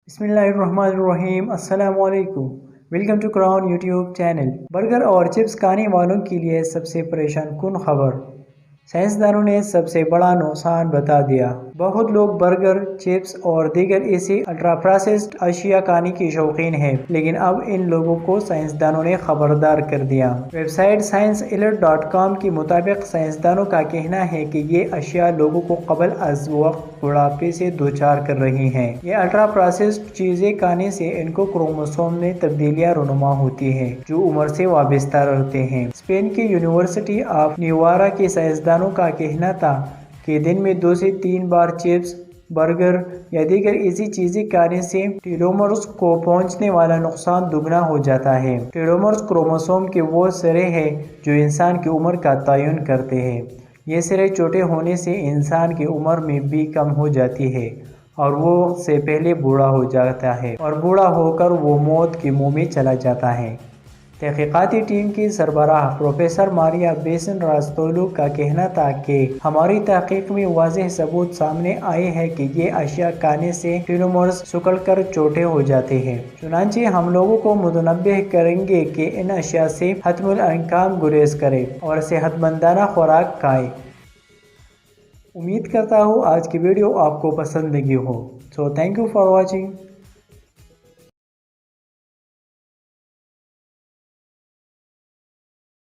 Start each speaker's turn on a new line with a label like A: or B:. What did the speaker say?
A: बिस्मिल्लाहिर्रहमानिर्रहीम। अस्सलाम वालेकुम। Welcome to crown YouTube channel. Burger और चिप्स खाने वालों के लिए सबसे परेशान कुन खबर। साइंसदानों ने सबसे बड़ा नुकसान बता दिया। बहुत लोग बर्गर, चिप्स और दीगर ऐसी अल्ट्रा प्रोसेस्ड अशिया खाने के शौकीन हैं, लेकिन अब इन लोगों को साइंसदानों ने खबरदार कर दिया। वेबसाइट sciencealert.com के मुताबिक साइंसदानों का कहना है कि ये अशिया लोगों को कबल अज वक्त बुढ़ापे से दोचार कर रही हैं। ये अल्ट्रा प्रोसेस्ड चीजें खाने से इनको क्रोमोसोम में तब्दीलियां रुनुमा होती हैं, जो उम्र से वाबस्ता रहते हैं। स्पेन की यूनिवर्सिटी ऑफ न्यूवारा के साइंसदानों का कहना था कि दिन में 2 से 3 बार चिप्स, बर्गर या दीगर ऐसी चीजें खाने से टेलोमर्स को पहुंचने वाला नुकसान दुगना हो जाता है। टेलोमर्स क्रोमोसोम के वो सिरे हैं जो इंसान की उम्र का तयन करते हैं। ये सिरे छोटे होने से इंसान की उम्र में भी कम हो जाती है और वो से पहले बूढ़ा हो जाता है और बूढ़ा होकर वो मौत के मुंह में चला जाता है। तहकीकाती टीम की सरबराह प्रोफेसर मारिया बेसन-रास्तोलू का कहना था कि हमारी तहकीक में वाज़ेह सबूत सामने आए हैं कि ये अशिया खाने से टेलोमर्स सिकुड़ कर छोटे हो जाते हैं। चुनांचे हम लोगों को मुतनब्बिह करेंगे कि इन अशिया से हत्मुल इम्कान गुरेज करें और सेहतमंदाना खुराक खाएं। उम्मीद करता हूँ आज की वीडियो आपको पसंद लगी हो। So thank you for watching.